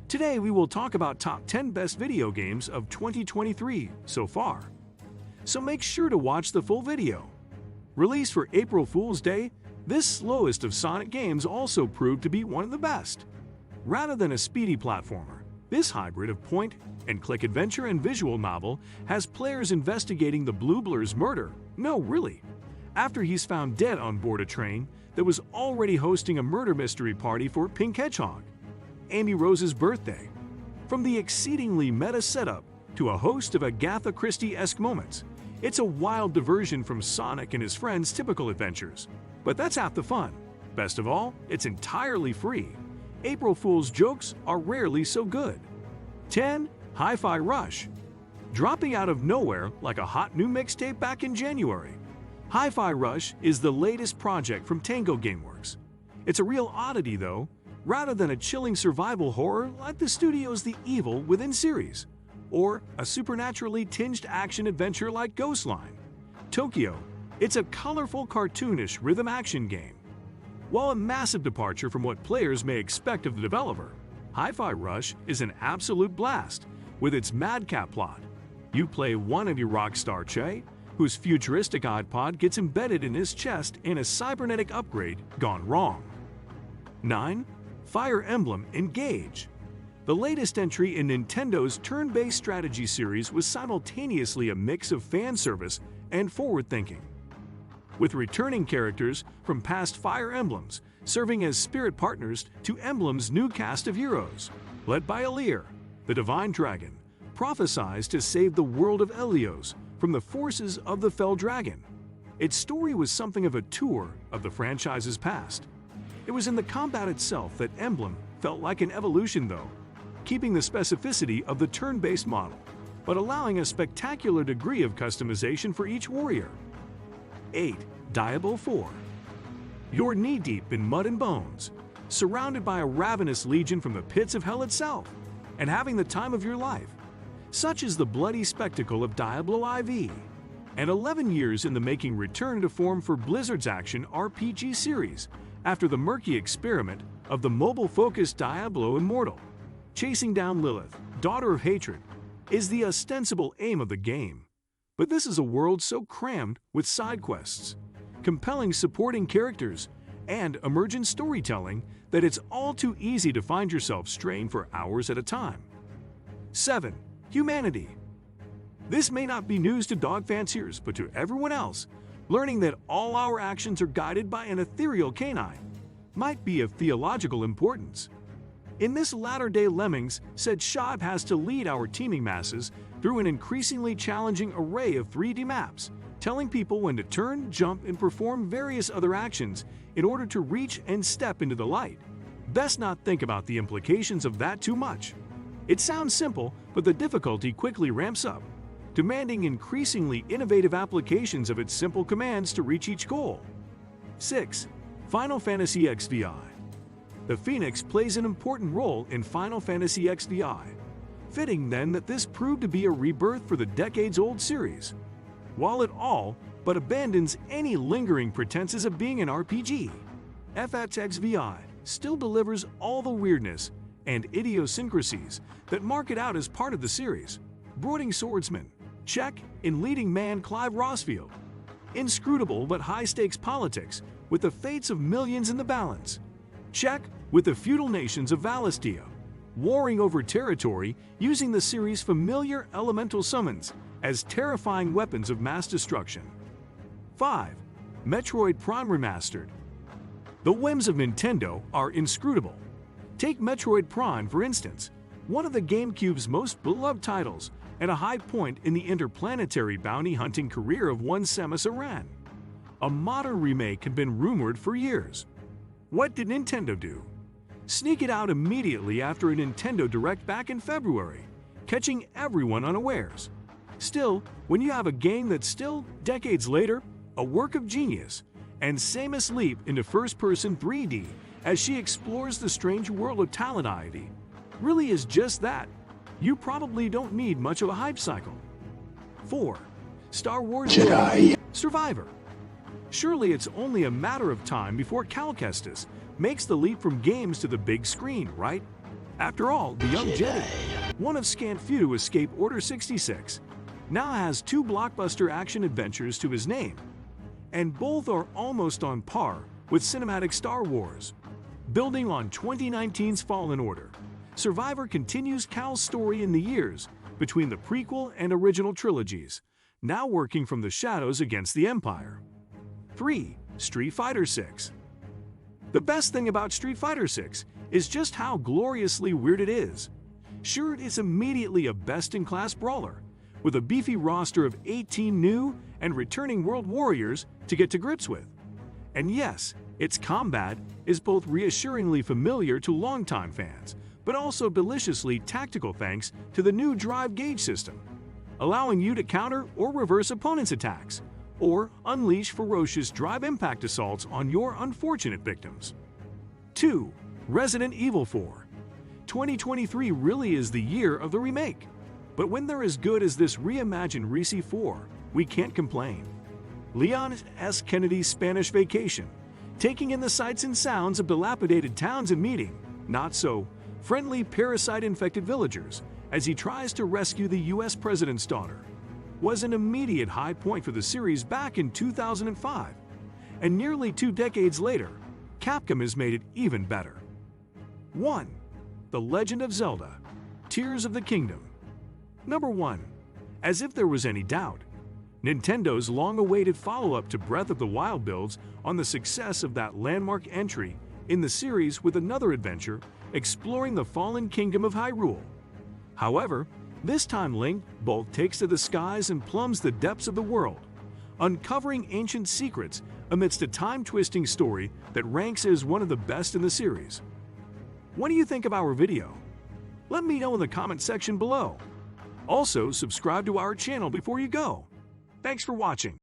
Today we will talk about top 10 best video games of 2023 so far. So make sure to watch the full video. Released for April Fool's Day, this slowest of Sonic games also proved to be one of the best. Rather than a speedy platformer, this hybrid of point-and-click adventure and visual novel has players investigating the Blue Blur's murder. No, really. After he's found dead on board a train that was already hosting a murder mystery party for Pink Hedgehog, Amy Rose's birthday. From the exceedingly meta setup to a host of Agatha Christie-esque moments, it's a wild diversion from Sonic and his friends' typical adventures. But that's half the fun. Best of all, it's entirely free. April Fool's jokes are rarely so good. 10. Hi-Fi Rush. Dropping out of nowhere like a hot new mixtape back in January, Hi-Fi Rush is the latest project from Tango Gameworks. It's a real oddity though, rather than a chilling survival horror like the studio's The Evil Within series, or a supernaturally tinged action-adventure like Ghostline. Tokyo, it's a colorful, cartoonish rhythm action game. While a massive departure from what players may expect of the developer, Hi-Fi Rush is an absolute blast with its madcap plot. You play one of your rock star Che, whose futuristic iPod gets embedded in his chest in a cybernetic upgrade gone wrong. 9. Fire Emblem Engage. The latest entry in Nintendo's turn-based strategy series was simultaneously a mix of fan service and forward-thinking, with returning characters from past Fire Emblems serving as spirit partners to Emblem's new cast of heroes. Led by Alir, the Divine Dragon, prophesies to save the world of Helios from the forces of the Fell Dragon. Its story was something of a tour of the franchise's past. It was in the combat itself that Emblem felt like an evolution though, keeping the specificity of the turn-based model, but allowing a spectacular degree of customization for each warrior. 8. Diablo 4. You're knee-deep in mud and bones, surrounded by a ravenous legion from the pits of hell itself, and having the time of your life. Such is the bloody spectacle of Diablo IV, and 11 years in the making return to form for Blizzard's action RPG series, after the murky experiment of the mobile-focused Diablo Immortal. Chasing down Lilith, Daughter of Hatred, is the ostensible aim of the game. But this is a world so crammed with side quests, compelling supporting characters, and emergent storytelling that it's all too easy to find yourself straying for hours at a time. 7. Humanity. This may not be news to dog fanciers, but to everyone else, learning that all our actions are guided by an ethereal canine might be of theological importance. In this latter-day Lemmings said Shab has to lead our teeming masses through an increasingly challenging array of 3D maps, telling people when to turn, jump, and perform various other actions in order to reach and step into the light. Best not think about the implications of that too much. It sounds simple, but the difficulty quickly ramps up, demanding increasingly innovative applications of its simple commands to reach each goal. 6. Final Fantasy XVI. The Phoenix plays an important role in Final Fantasy XVI. Fitting then that this proved to be a rebirth for the decades-old series. While it all but abandons any lingering pretenses of being an RPG, FXXVI still delivers all the weirdness and idiosyncrasies that mark it out as part of the series. Brooding swordsman, check in leading man Clive Rossfield. Inscrutable but high-stakes politics with the fates of millions in the balance. Check with the feudal nations of Valistia, warring over territory using the series' familiar elemental summons as terrifying weapons of mass destruction. 5. Metroid Prime Remastered. The whims of Nintendo are inscrutable. Take Metroid Prime, for instance, one of the GameCube's most beloved titles and a high point in the interplanetary bounty-hunting career of one Samus Aran. A modern remake had been rumored for years. What did Nintendo do? Sneak it out immediately after a Nintendo Direct back in February, catching everyone unawares. Still, when you have a game that's still, decades later, a work of genius, and Samus' leap into first-person 3D as she explores the strange world of Talonide really is just that, you probably don't need much of a hype cycle. 4. Star Wars Jedi Survivor. Surely it's only a matter of time before Cal Kestis makes the leap from games to the big screen, right? After all, the young Jedi, one of scant few to escape Order 66, now has 2 blockbuster action adventures to his name, and both are almost on par with cinematic Star Wars. Building on 2019's Fallen Order, Survivor continues Cal's story in the years between the prequel and original trilogies, now working from the shadows against the Empire. 3. Street Fighter VI. The best thing about Street Fighter VI is just how gloriously weird it is. Sure, it's immediately a best-in-class brawler, with a beefy roster of 18 new and returning World Warriors to get to grips with. And yes, its combat is both reassuringly familiar to longtime fans, but also deliciously tactical thanks to the new drive gauge system, allowing you to counter or reverse opponents' attacks, or unleash ferocious drive impact assaults on your unfortunate victims. 2. Resident Evil 4. 2023 really is the year of the remake, but when they're as good as this reimagined Resi 4, we can't complain. Leon S. Kennedy's Spanish Vacation, taking in the sights and sounds of dilapidated towns and meeting not-so-friendly parasite-infected villagers as he tries to rescue the U.S. president's daughter, was an immediate high point for the series back in 2005, and nearly 2 decades later, Capcom has made it even better. 1. The Legend of Zelda: Tears of the Kingdom. Number 1. As if there was any doubt, Nintendo's long-awaited follow-up to Breath of the Wild builds on the success of that landmark entry in the series with another adventure exploring the fallen kingdom of Hyrule. However, this time Link both takes to the skies and plumbs the depths of the world, uncovering ancient secrets amidst a time-twisting story that ranks as one of the best in the series. What do you think of our video? Let me know in the comment section below. Also, subscribe to our channel before you go. Thanks for watching.